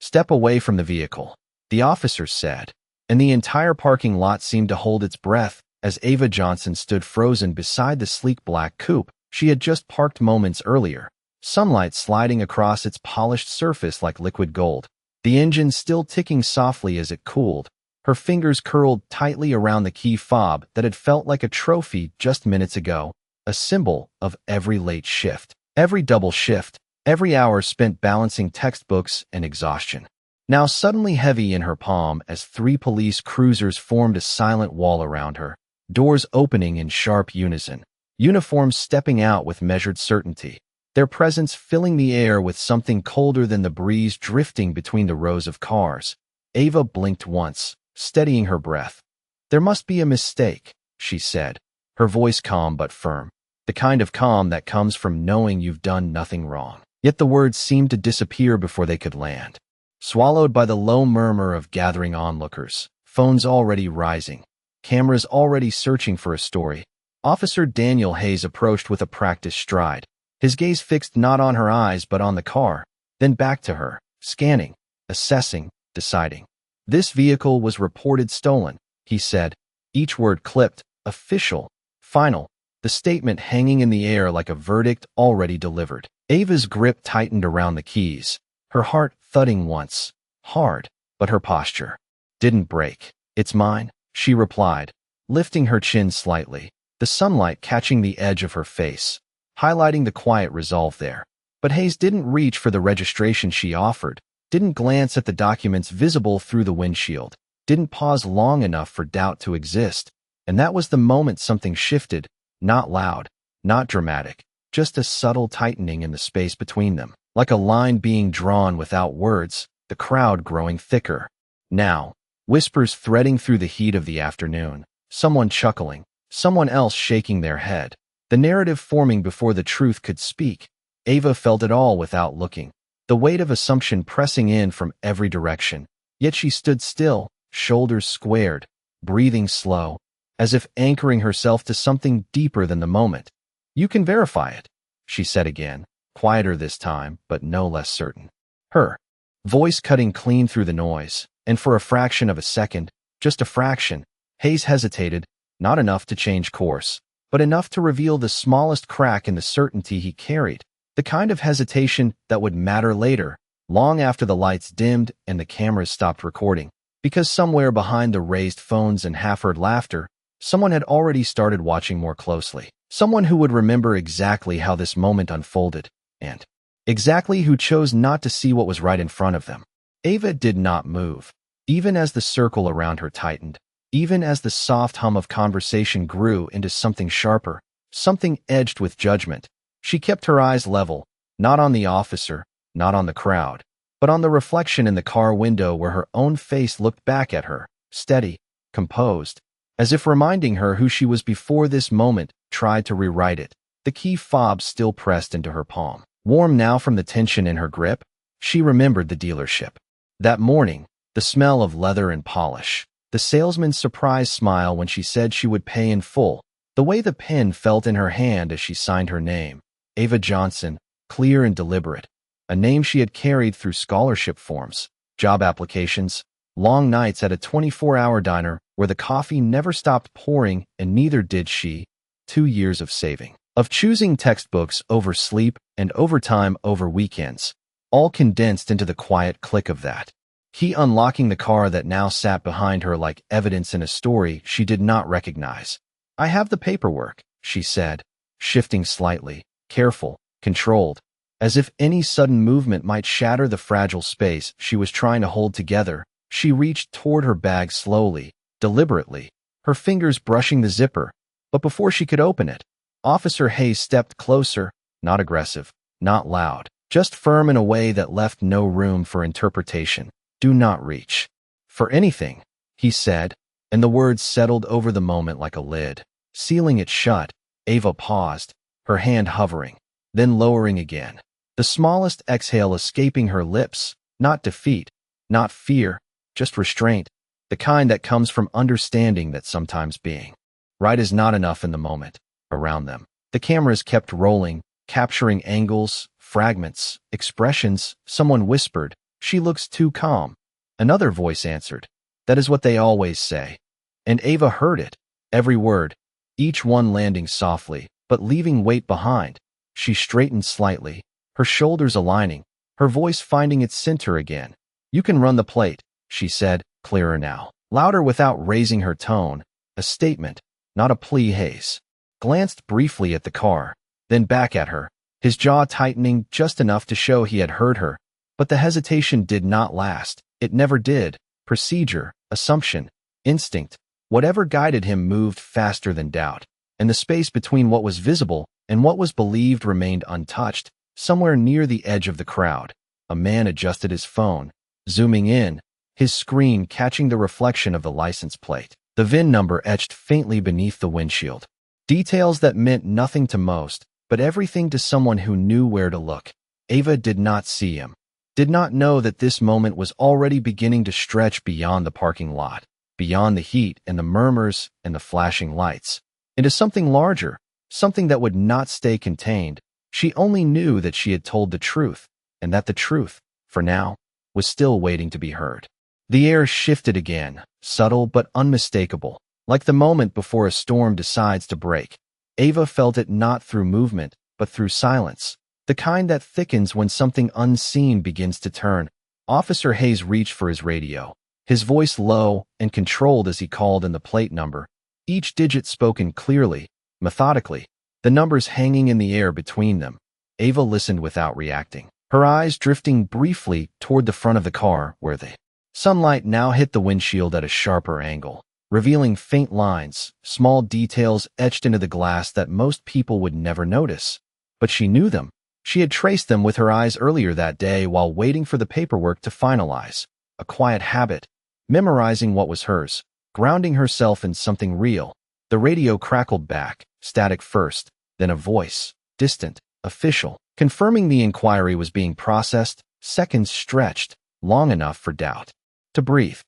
"Step away from the vehicle," the officer said, and the entire parking lot seemed to hold its breath as Ava Johnson stood frozen beside the sleek black coupe she had just parked moments earlier, sunlight sliding across its polished surface like liquid gold, the engine still ticking softly as it cooled, her fingers curled tightly around the key fob that had felt like a trophy just minutes ago, a symbol of every late shift, every double shift, every hour spent balancing textbooks and exhaustion. Now suddenly heavy in her palm as 3 police cruisers formed a silent wall around her, doors opening in sharp unison, uniforms stepping out with measured certainty, their presence filling the air with something colder than the breeze drifting between the rows of cars. Ava blinked once, steadying her breath. "There must be a mistake," she said, her voice calm but firm, the kind of calm that comes from knowing you've done nothing wrong. Yet the words seemed to disappear before they could land, swallowed by the low murmur of gathering onlookers, phones already rising, cameras already searching for a story. Officer Daniel Hayes approached with a practiced stride, his gaze fixed not on her eyes but on the car, then back to her, scanning, assessing, deciding. "This vehicle was reported stolen," he said, each word clipped, official, final, the statement hanging in the air like a verdict already delivered. Ava's grip tightened around the keys, her heart thudding once, hard, but her posture didn't break. "It's mine," she replied, lifting her chin slightly, the sunlight catching the edge of her face, highlighting the quiet resolve there. But Hayes didn't reach for the registration she offered, didn't glance at the documents visible through the windshield, didn't pause long enough for doubt to exist, and that was the moment something shifted, not loud, not dramatic, just a subtle tightening in the space between them, like a line being drawn without words, the crowd growing thicker. Now, whispers threading through the heat of the afternoon, someone chuckling, someone else shaking their head, the narrative forming before the truth could speak. Ava felt it all without looking, the weight of assumption pressing in from every direction, yet she stood still, shoulders squared, breathing slow, as if anchoring herself to something deeper than the moment. "You can verify it," she said again, quieter this time, but no less certain. Her voice cutting clean through the noise, and for a fraction of a second, just a fraction, Hayes hesitated, not enough to change course, but enough to reveal the smallest crack in the certainty he carried, the kind of hesitation that would matter later, long after the lights dimmed and the cameras stopped recording, because somewhere behind the raised phones and half-heard laughter, someone had already started watching more closely. Someone who would remember exactly how this moment unfolded, and exactly who chose not to see what was right in front of them. Ava did not move, even as the circle around her tightened, even as the soft hum of conversation grew into something sharper, something edged with judgment. She kept her eyes level, not on the officer, not on the crowd, but on the reflection in the car window where her own face looked back at her, steady, composed, as if reminding her who she was before this moment tried to rewrite it, the key fob still pressed into her palm. Warm now from the tension in her grip, she remembered the dealership. That morning, the smell of leather and polish, the salesman's surprised smile when she said she would pay in full, the way the pen felt in her hand as she signed her name, Ava Johnson, clear and deliberate, a name she had carried through scholarship forms, job applications, long nights at a 24-hour diner where the coffee never stopped pouring, and neither did she. 2 years of saving, of choosing textbooks over sleep and overtime over weekends, all condensed into the quiet click of that. He unlocking the car that now sat behind her like evidence in a story she did not recognize. "I have the paperwork," she said, shifting slightly, careful, controlled, as if any sudden movement might shatter the fragile space she was trying to hold together. She reached toward her bag slowly, deliberately, her fingers brushing the zipper, but before she could open it, Officer Hayes stepped closer, not aggressive, not loud, just firm in a way that left no room for interpretation. "Do not reach for anything," he said, and the words settled over the moment like a lid, sealing it shut. Ava paused, her hand hovering, then lowering again, the smallest exhale escaping her lips, not defeat, not fear, just restraint, the kind that comes from understanding that sometimes being right is not enough in the moment. Around them, the cameras kept rolling, capturing angles, fragments, expressions. Someone whispered, She looks too calm. Another voice answered. That is what they always say. And Ava heard it, every word, each one landing softly, but leaving weight behind. She straightened slightly, her shoulders aligning, her voice finding its center again. You can run the plate, she said, clearer now, louder without raising her tone, a statement, not a plea. Hayes glanced briefly at the car, then back at her, his jaw tightening just enough to show he had heard her. But the hesitation did not last. It never did. Procedure, assumption, instinct, whatever guided him moved faster than doubt, and the space between what was visible and what was believed remained untouched. Somewhere near the edge of the crowd, a man adjusted his phone, zooming in, his screen catching the reflection of the license plate, the VIN number etched faintly beneath the windshield. Details that meant nothing to most, but everything to someone who knew where to look. Ava did not see him, did not know that this moment was already beginning to stretch beyond the parking lot, beyond the heat and the murmurs and the flashing lights, into something larger, something that would not stay contained. She only knew that she had told the truth, and that the truth, for now, was still waiting to be heard. The air shifted again, subtle but unmistakable, like the moment before a storm decides to break. Ava felt it not through movement, but through silence, the kind that thickens when something unseen begins to turn. Officer Hayes reached for his radio, his voice low and controlled as he called in the plate number, each digit spoken clearly, methodically, the numbers hanging in the air between them. Ava listened without reacting, her eyes drifting briefly toward the front of the car where the sunlight now hit the windshield at a sharper angle, revealing faint lines, small details etched into the glass that most people would never notice. But she knew them. She had traced them with her eyes earlier that day while waiting for the paperwork to finalize. A quiet habit, memorizing what was hers, grounding herself in something real. The radio crackled back, static first, then a voice, distant, official, confirming the inquiry was being processed. Seconds stretched, long enough for doubt to breathe,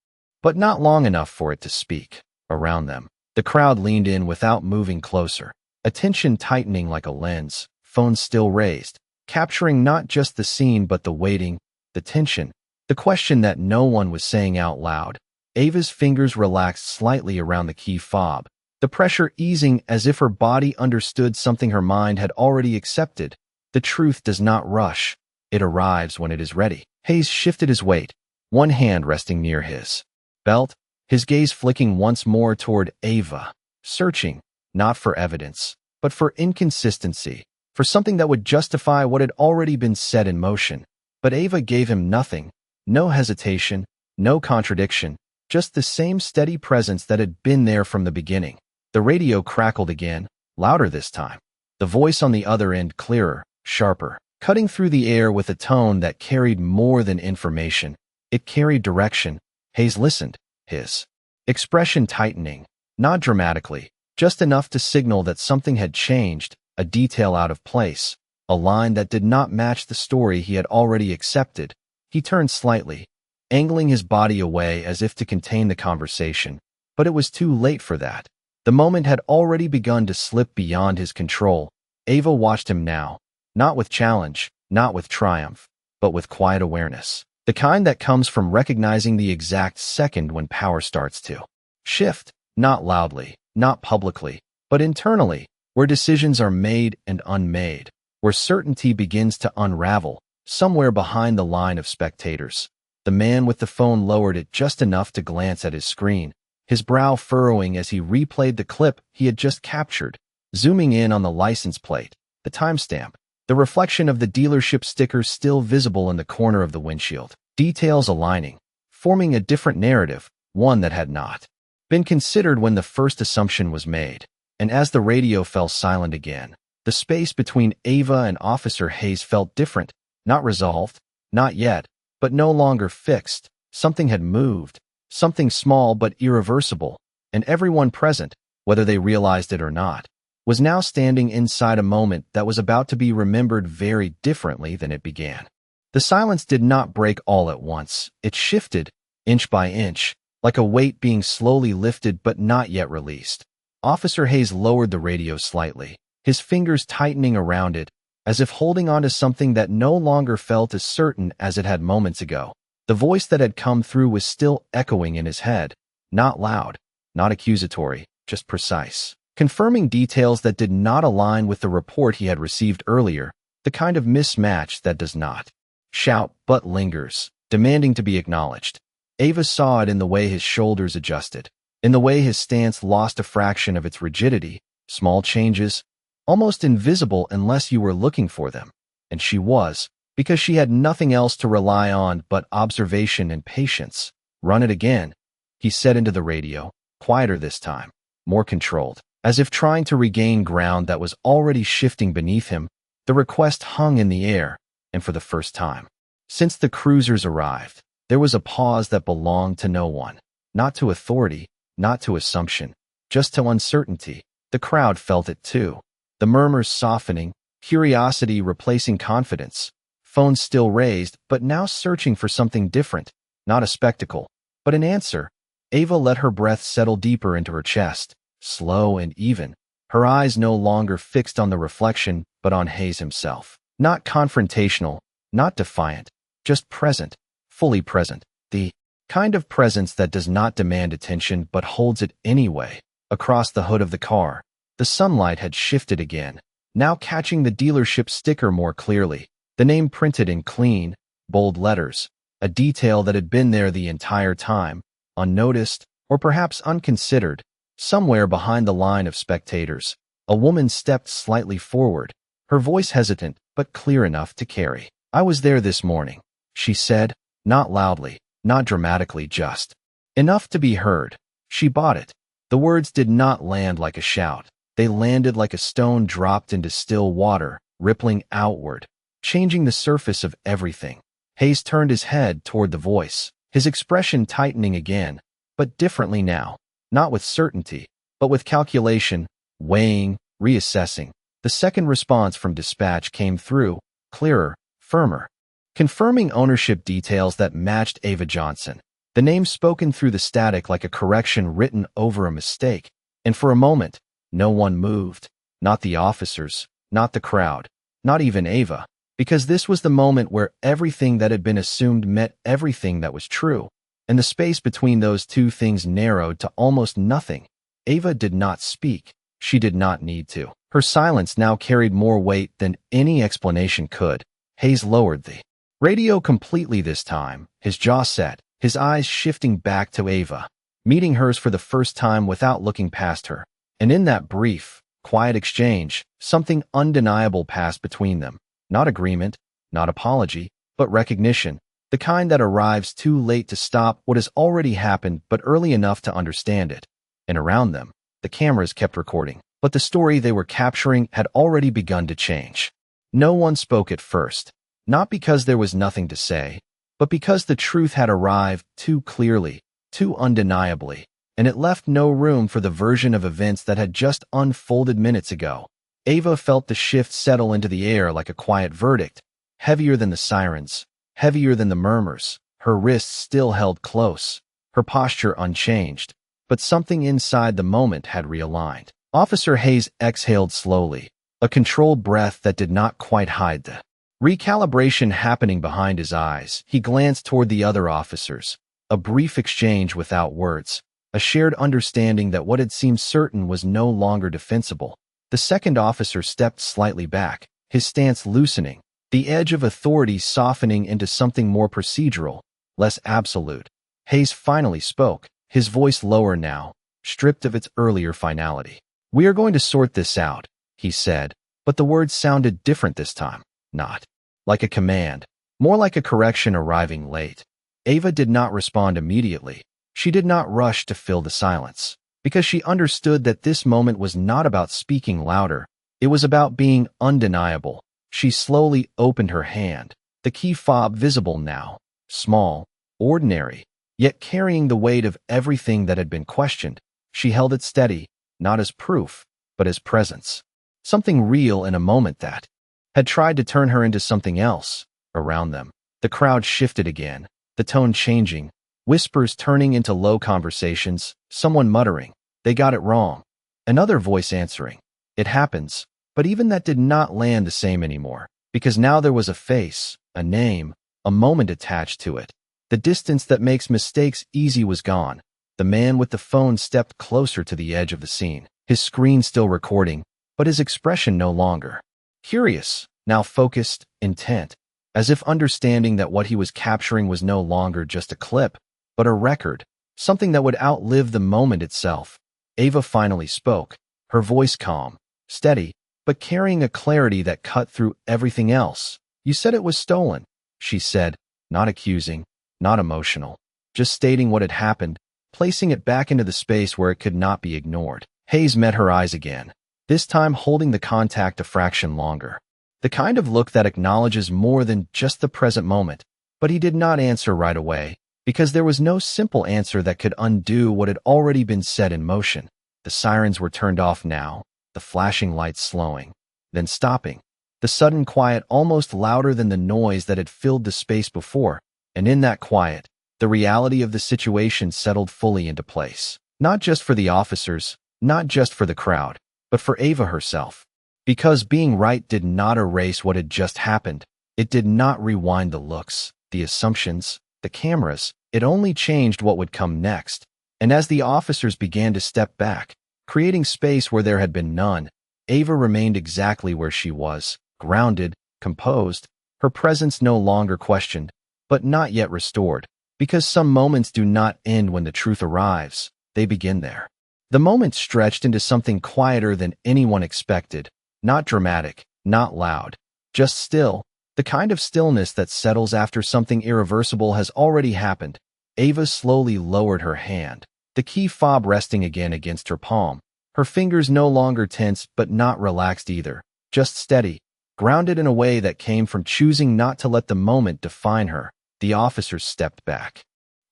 but not long enough for it to speak. Around them, the crowd leaned in without moving closer, attention tightening like a lens, phones still raised, capturing not just the scene but the waiting, the tension, the question that no one was saying out loud. Ava's fingers relaxed slightly around the key fob, the pressure easing as if her body understood something her mind had already accepted. The truth does not rush. It arrives when it is ready. Hayes shifted his weight, one hand resting near his belt, his gaze flicking once more toward Ava, searching, not for evidence, but for inconsistency, for something that would justify what had already been set in motion. But Ava gave him nothing, no hesitation, no contradiction, just the same steady presence that had been there from the beginning. The radio crackled again, louder this time, the voice on the other end clearer, sharper, cutting through the air with a tone that carried more than information. It carried direction. Hayes listened, his expression tightening, not dramatically, just enough to signal that something had changed, a detail out of place, a line that did not match the story he had already accepted. He turned slightly, angling his body away as if to contain the conversation, but it was too late for that. The moment had already begun to slip beyond his control. Ava watched him now, not with challenge, not with triumph, but with quiet awareness, the kind that comes from recognizing the exact second when power starts to shift, not loudly, not publicly, but internally, where decisions are made and unmade, where certainty begins to unravel, somewhere behind the line of spectators. The man with the phone lowered it just enough to glance at his screen, his brow furrowing as he replayed the clip he had just captured, zooming in on the license plate, the timestamp, the reflection of the dealership sticker still visible in the corner of the windshield, details aligning, forming a different narrative, one that had not been considered when the first assumption was made. And as the radio fell silent again, the space between Ava and Officer Hayes felt different, not resolved, not yet, but no longer fixed. Something had moved, something small but irreversible, and everyone present, whether they realized it or not, was now standing inside a moment that was about to be remembered very differently than it began. The silence did not break all at once. It shifted, inch by inch, like a weight being slowly lifted but not yet released. Officer Hayes lowered the radio slightly, his fingers tightening around it, as if holding on to something that no longer felt as certain as it had moments ago. The voice that had come through was still echoing in his head, not loud, not accusatory, just precise, confirming details that did not align with the report he had received earlier, the kind of mismatch that does not shout but lingers, demanding to be acknowledged. Ava saw it in the way his shoulders adjusted, in the way his stance lost a fraction of its rigidity, small changes, almost invisible unless you were looking for them. And she was, because she had nothing else to rely on but observation and patience. "Run it again," he said into the radio, quieter this time, more controlled, as if trying to regain ground that was already shifting beneath him. The request hung in the air, and for the first time since the cruisers arrived, there was a pause that belonged to no one, not to authority, not to assumption, just to uncertainty. The crowd felt it too. The murmurs softening, curiosity replacing confidence, phones still raised, but now searching for something different, not a spectacle, but an answer. Ava let her breath settle deeper into her chest, slow and even, her eyes no longer fixed on the reflection, but on Hayes himself. Not confrontational, not defiant, just present, fully present, the kind of presence that does not demand attention but holds it anyway. Across the hood of the car, the sunlight had shifted again, now catching the dealership sticker more clearly, the name printed in clean, bold letters, a detail that had been there the entire time, unnoticed, or perhaps unconsidered. Somewhere behind the line of spectators, a woman stepped slightly forward, her voice hesitant but clear enough to carry. "I was there this morning," she said, not loudly, not dramatically, just enough to be heard. She bought it. The words did not land like a shout. They landed like a stone dropped into still water, rippling outward, changing the surface of everything. Hayes turned his head toward the voice, his expression tightening again, but differently now, not with certainty, but with calculation, weighing, reassessing. The second response from dispatch came through, clearer, firmer, confirming ownership details that matched Ava Johnson. The name spoken through the static like a correction written over a mistake. And for a moment, no one moved. Not the officers, not the crowd, not even Ava. Because this was the moment where everything that had been assumed met everything that was true. And the space between those two things narrowed to almost nothing. Ava did not speak. She did not need to. Her silence now carried more weight than any explanation could. Hayes lowered the radio completely this time, his jaw set, his eyes shifting back to Ava, meeting hers for the first time without looking past her. And in that brief, quiet exchange, something undeniable passed between them. Not agreement, not apology, but recognition, the kind that arrives too late to stop what has already happened but early enough to understand it. And around them, the cameras kept recording, but the story they were capturing had already begun to change. No one spoke at first, not because there was nothing to say, but because the truth had arrived too clearly, too undeniably, and it left no room for the version of events that had just unfolded minutes ago. Ava felt the shift settle into the air like a quiet verdict, heavier than the sirens, heavier than the murmurs. Her wrists still held close, her posture unchanged, but something inside the moment had realigned. Officer Hayes exhaled slowly, a controlled breath that did not quite hide the recalibration happening behind his eyes. He glanced toward the other officers, a brief exchange without words, a shared understanding that what had seemed certain was no longer defensible. The second officer stepped slightly back, his stance loosening, the edge of authority softening into something more procedural, less absolute. Hayes finally spoke, his voice lower now, stripped of its earlier finality. "We are going to sort this out," he said, but the words sounded different this time, not like a command, more like a correction arriving late. Ava did not respond immediately. She did not rush to fill the silence, because she understood that this moment was not about speaking louder. It was about being undeniable. She slowly opened her hand, the key fob visible now, small, ordinary, yet carrying the weight of everything that had been questioned. She held it steady, not as proof, but as presence. Something real in a moment that had tried to turn her into something else. Around them, the crowd shifted again, the tone changing, whispers turning into low conversations, someone muttering, "They got it wrong." Another voice answering, "It happens." But even that did not land the same anymore, because now there was a face, a name, a moment attached to it. The distance that makes mistakes easy was gone. The man with the phone stepped closer to the edge of the scene, his screen still recording, but his expression no longer. Curious, now focused, intent, as if understanding that what he was capturing was no longer just a clip, but a record, something that would outlive the moment itself. Ava finally spoke, her voice calm, steady, but carrying a clarity that cut through everything else. "You said it was stolen," she said, not accusing, not emotional, just stating what had happened, placing it back into the space where it could not be ignored. Hayes met her eyes again, this time holding the contact a fraction longer. The kind of look that acknowledges more than just the present moment. But he did not answer right away, because there was no simple answer that could undo what had already been set in motion. The sirens were turned off now, the flashing lights slowing, then stopping, the sudden quiet almost louder than the noise that had filled the space before, and in that quiet, the reality of the situation settled fully into place. Not just for the officers, not just for the crowd, but for Ava herself. Because being right did not erase what had just happened. It did not rewind the looks, the assumptions, the cameras. It only changed what would come next. And as the officers began to step back, creating space where there had been none, Ava remained exactly where she was, grounded, composed, her presence no longer questioned, but not yet restored. Because some moments do not end when the truth arrives, they begin there. The moment stretched into something quieter than anyone expected. Not dramatic, not loud, just still, the kind of stillness that settles after something irreversible has already happened. Ava slowly lowered her hand, the key fob resting again against her palm, her fingers no longer tense but not relaxed either, just steady, grounded in a way that came from choosing not to let the moment define her. The officers stepped back.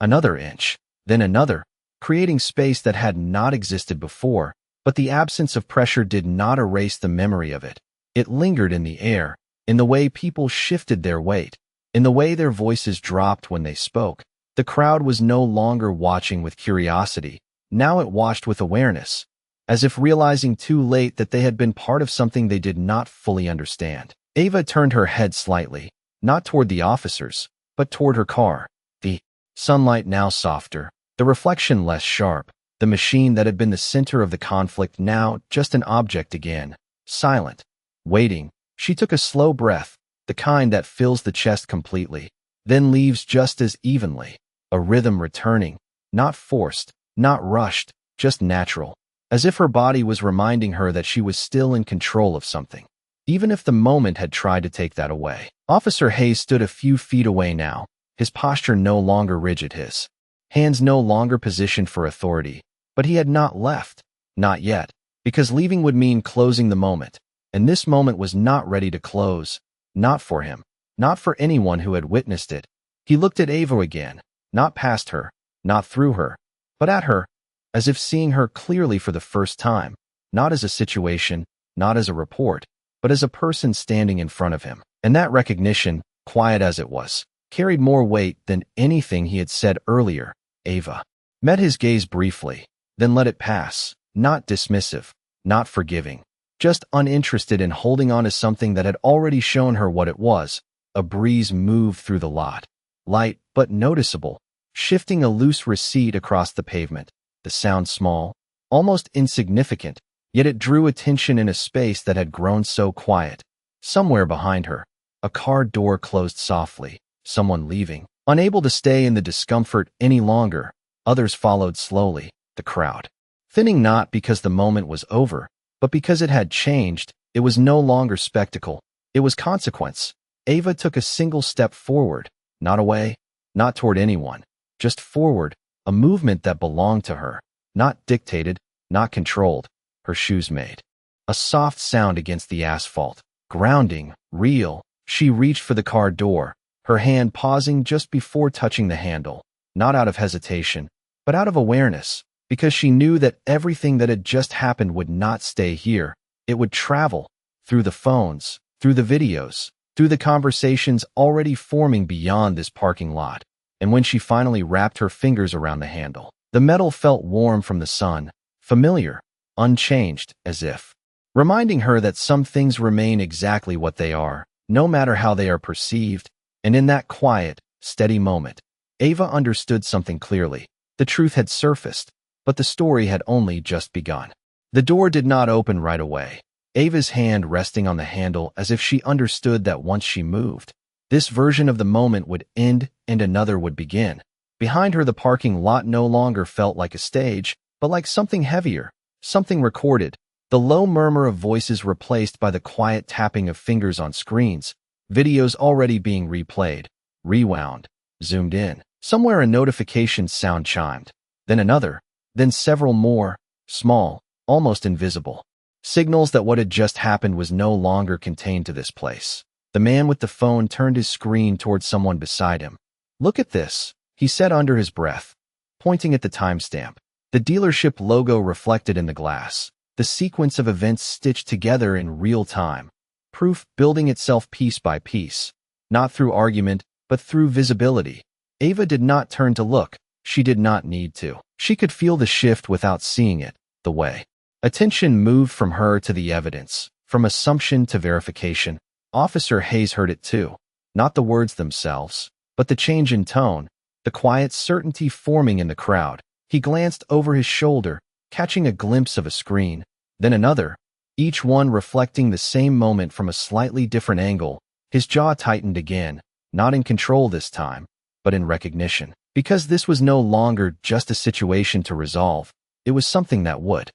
Another inch, then another, creating space that had not existed before. But the absence of pressure did not erase the memory of it. It lingered in the air, in the way people shifted their weight, in the way their voices dropped when they spoke. The crowd was no longer watching with curiosity. Now it watched with awareness, as if realizing too late that they had been part of something they did not fully understand. Ava turned her head slightly, not toward the officers, but toward her car. The sunlight now softer, the reflection less sharp. The machine that had been the center of the conflict now just an object again, silent, waiting. She took a slow breath, the kind that fills the chest completely, then leaves just as evenly, a rhythm returning, not forced, not rushed, just natural, as if her body was reminding her that she was still in control of something, even if the moment had tried to take that away. Officer Hayes stood a few feet away now, his posture no longer rigid, his hands no longer positioned for authority. But he had not left, not yet, because leaving would mean closing the moment, and this moment was not ready to close, not for him, not for anyone who had witnessed it. He looked at Ava again, not past her, not through her, but at her, as if seeing her clearly for the first time, not as a situation, not as a report, but as a person standing in front of him. And that recognition, quiet as it was, carried more weight than anything he had said earlier. Ava met his gaze briefly, then let it pass, not dismissive, not forgiving, just uninterested in holding on to something that had already shown her what it was. A breeze moved through the lot, light but noticeable, shifting a loose receipt across the pavement. The sound small, almost insignificant, yet it drew attention in a space that had grown so quiet. Somewhere behind her, a car door closed softly, someone leaving. Unable to stay in the discomfort any longer, others followed slowly. The crowd, thinning not because the moment was over, but because it had changed. It was no longer spectacle, it was consequence. Ava took a single step forward, not away, not toward anyone, just forward, a movement that belonged to her, not dictated, not controlled. Her shoes made a soft sound against the asphalt, grounding, real. She reached for the car door, her hand pausing just before touching the handle, not out of hesitation, but out of awareness. Because she knew that everything that had just happened would not stay here. It would travel, through the phones, through the videos, through the conversations already forming beyond this parking lot. And when she finally wrapped her fingers around the handle, the metal felt warm from the sun, familiar, unchanged, as if reminding her that some things remain exactly what they are, no matter how they are perceived. And in that quiet, steady moment, Ava understood something clearly. The truth had surfaced, but the story had only just begun. The door did not open right away, Ava's hand resting on the handle as if she understood that once she moved, this version of the moment would end and another would begin. Behind her, the parking lot no longer felt like a stage, but like something heavier, something recorded. The low murmur of voices replaced by the quiet tapping of fingers on screens, videos already being replayed, rewound, zoomed in. Somewhere a notification sound chimed, then another, then several more, small, almost invisible. Signals that what had just happened was no longer contained to this place. The man with the phone turned his screen towards someone beside him. "Look at this," he said under his breath, pointing at the timestamp. The dealership logo reflected in the glass, the sequence of events stitched together in real time, proof building itself piece by piece, not through argument, but through visibility. Ava did not turn to look. She did not need to. She could feel the shift without seeing it, the way attention moved from her to the evidence, from assumption to verification. Officer Hayes heard it too. Not the words themselves, but the change in tone, the quiet certainty forming in the crowd. He glanced over his shoulder, catching a glimpse of a screen, then another, each one reflecting the same moment from a slightly different angle. His jaw tightened again, not in control this time, but in recognition. Because this was no longer just a situation to resolve, it was something that would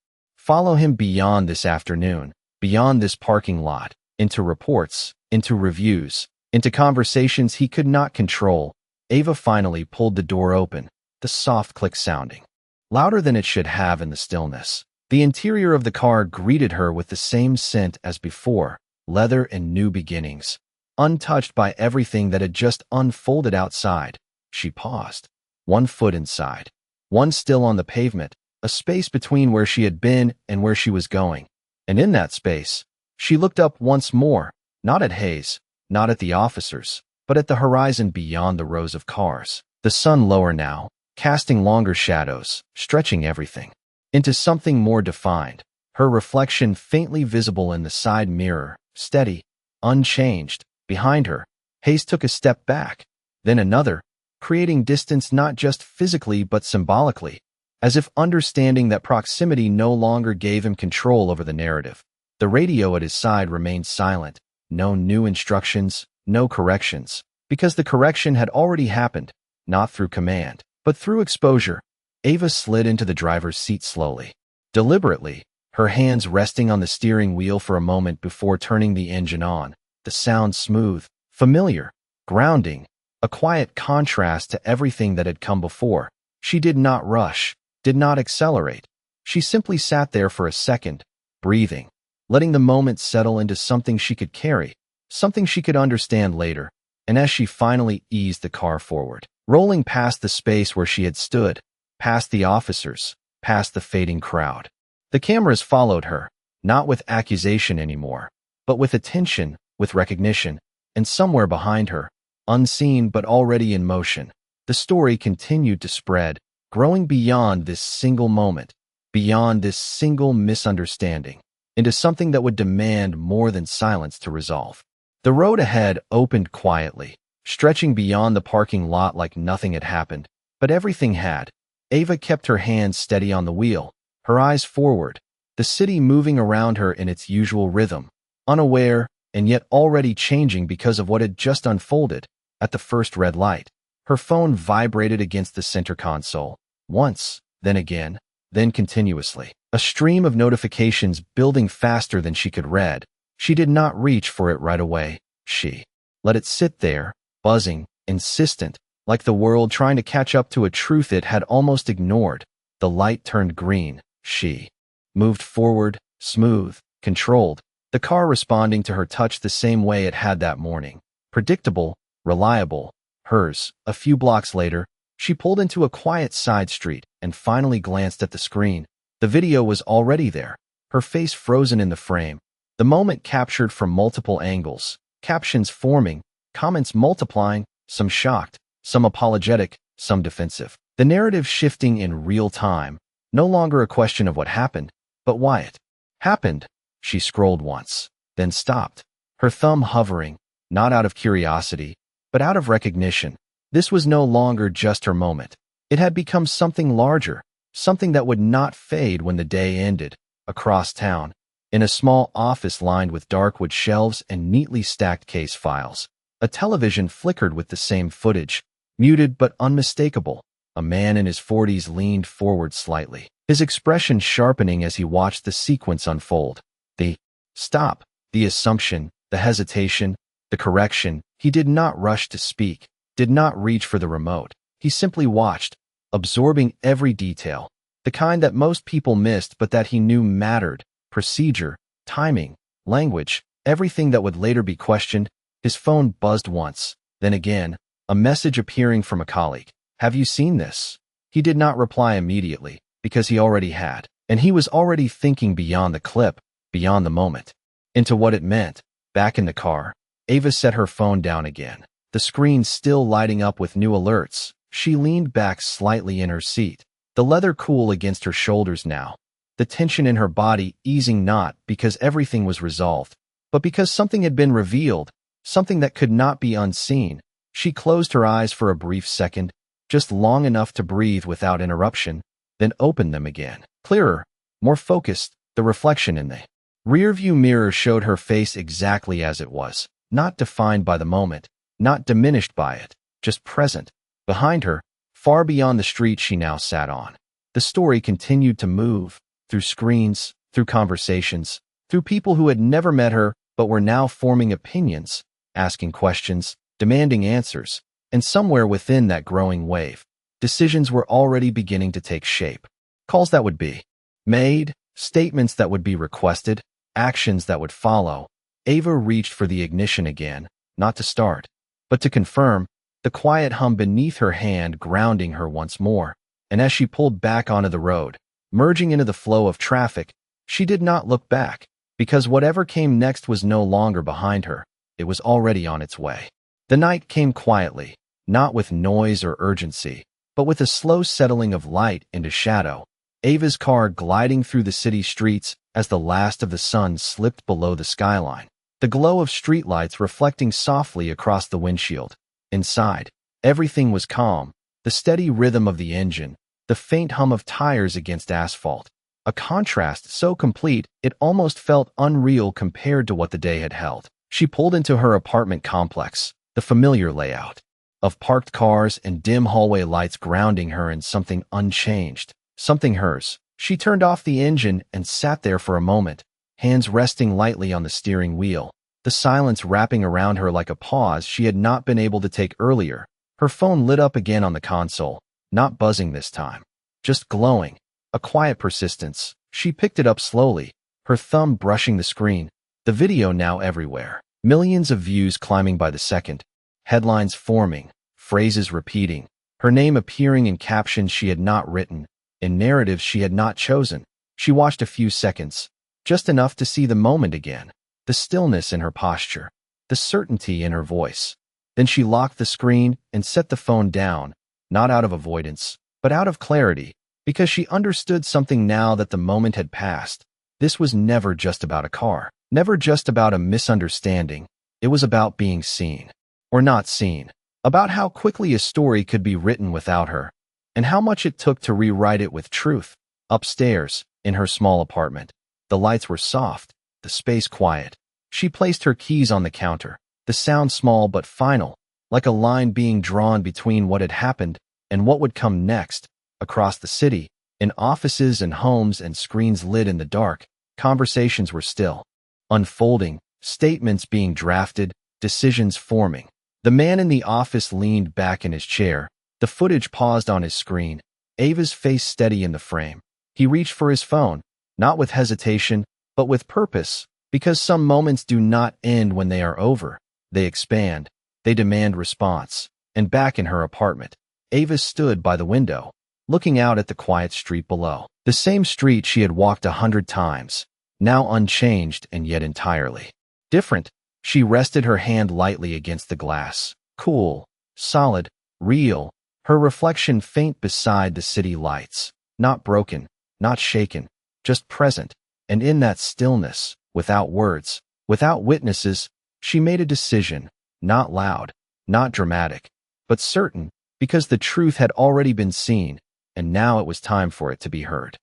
follow him beyond this afternoon, beyond this parking lot, into reports, into reviews, into conversations he could not control. Ava finally pulled the door open, the soft click sounding louder than it should have in the stillness. The interior of the car greeted her with the same scent as before, leather and new beginnings, untouched by everything that had just unfolded outside. She paused, one foot inside, one still on the pavement, a space between where she had been and where she was going. And in that space, she looked up once more, not at Hayes, not at the officers, but at the horizon beyond the rows of cars. The sun lower now, casting longer shadows, stretching everything into something more defined. Her reflection faintly visible in the side mirror, steady, unchanged. Behind her, Hayes took a step back, then another, creating distance not just physically but symbolically, as if understanding that proximity no longer gave him control over the narrative. The radio at his side remained silent, no new instructions, no corrections, because the correction had already happened, not through command, but through exposure. Ava slid into the driver's seat slowly, deliberately, her hands resting on the steering wheel for a moment before turning the engine on. The sound smooth, familiar, grounding, a quiet contrast to everything that had come before. She did not rush, did not accelerate. She simply sat there for a second, breathing, letting the moment settle into something she could carry, something she could understand later. And as she finally eased the car forward, rolling past the space where she had stood, past the officers, past the fading crowd, the cameras followed her, not with accusation anymore, but with attention, with recognition, and somewhere behind her, unseen but already in motion, the story continued to spread, growing beyond this single moment, beyond this single misunderstanding, into something that would demand more than silence to resolve. The road ahead opened quietly, stretching beyond the parking lot like nothing had happened, but everything had. Ava kept her hands steady on the wheel, her eyes forward, the city moving around her in its usual rhythm, unaware, and yet already changing because of what had just unfolded. At the first red light, her phone vibrated against the center console, once, then again, then continuously. A stream of notifications building faster than she could read. She did not reach for it right away. She let it sit there, buzzing, insistent, like the world trying to catch up to a truth it had almost ignored. The light turned green. She moved forward, smooth, controlled, the car responding to her touch the same way it had that morning. Predictable, reliable, hers. A few blocks later, she pulled into a quiet side street and finally glanced at the screen. The video was already there, her face frozen in the frame, the moment captured from multiple angles, captions forming, comments multiplying, some shocked, some apologetic, some defensive. The narrative shifting in real time, no longer a question of what happened, but why it happened. She scrolled once, then stopped, her thumb hovering, not out of curiosity, but out of recognition. This was no longer just her moment. It had become something larger, something that would not fade when the day ended. Across town, in a small office lined with dark wood shelves and neatly stacked case files, a television flickered with the same footage, muted but unmistakable. A man in his 40s leaned forward slightly, his expression sharpening as he watched the sequence unfold. The stop, the assumption, the hesitation, the correction. He did not rush to speak, did not reach for the remote. He simply watched, absorbing every detail, the kind that most people missed but that he knew mattered: procedure, timing, language, everything that would later be questioned. His phone buzzed once, then again, a message appearing from a colleague. "Have you seen this?" He did not reply immediately, because he already had, and he was already thinking beyond the clip, beyond the moment, into what it meant. Back in the car, Ava set her phone down again, the screen still lighting up with new alerts. She leaned back slightly in her seat, the leather cool against her shoulders now, the tension in her body easing, not because everything was resolved, but because something had been revealed, something that could not be unseen. She closed her eyes for a brief second, just long enough to breathe without interruption, then opened them again. Clearer, more focused, the reflection in the rearview mirror showed her face exactly as it was, not defined by the moment, not diminished by it, just present. Behind her, far beyond the street she now sat on, the story continued to move, through screens, through conversations, through people who had never met her but were now forming opinions, asking questions, demanding answers, and somewhere within that growing wave, decisions were already beginning to take shape. Calls that would be made, statements that would be requested, actions that would follow. Ava reached for the ignition again, not to start, but to confirm, the quiet hum beneath her hand grounding her once more. And as she pulled back onto the road, merging into the flow of traffic, she did not look back, because whatever came next was no longer behind her. It was already on its way. The night came quietly, not with noise or urgency, but with a slow settling of light into shadow. Ava's car gliding through the city streets as the last of the sun slipped below the skyline, the glow of streetlights reflecting softly across the windshield. Inside, everything was calm, the steady rhythm of the engine, the faint hum of tires against asphalt, a contrast so complete it almost felt unreal compared to what the day had held. She pulled into her apartment complex, the familiar layout of parked cars and dim hallway lights grounding her in something unchanged, something hers. She turned off the engine and sat there for a moment, hands resting lightly on the steering wheel, the silence wrapping around her like a pause she had not been able to take earlier. Her phone lit up again on the console, not buzzing this time, just glowing, a quiet persistence. She picked it up slowly, her thumb brushing the screen, the video now everywhere, millions of views climbing by the second, headlines forming, phrases repeating, her name appearing in captions she had not written, in narratives she had not chosen. She watched a few seconds, just enough to see the moment again, the stillness in her posture, the certainty in her voice. Then she locked the screen and set the phone down, not out of avoidance, but out of clarity, because she understood something now that the moment had passed. This was never just about a car, never just about a misunderstanding. It was about being seen, or not seen, about how quickly a story could be written without her, and how much it took to rewrite it with truth. Upstairs, in her small apartment, the lights were soft, the space quiet. She placed her keys on the counter, the sound small but final, like a line being drawn between what had happened and what would come next. Across the city, in offices and homes and screens lit in the dark, conversations were still unfolding, statements being drafted, decisions forming. The man in the office leaned back in his chair, the footage paused on his screen, Ava's face steady in the frame. He reached for his phone, not with hesitation, but with purpose, because some moments do not end when they are over. They expand, they demand response. And back in her apartment, Ava stood by the window, looking out at the quiet street below. The same street she had walked 100 times, now unchanged and yet entirely different. She rested her hand lightly against the glass, cool, solid, real, her reflection faint beside the city lights, not broken, not shaken, just present. And in that stillness, without words, without witnesses, she made a decision, not loud, not dramatic, but certain because the truth had already been seen, and now it was time for it to be heard.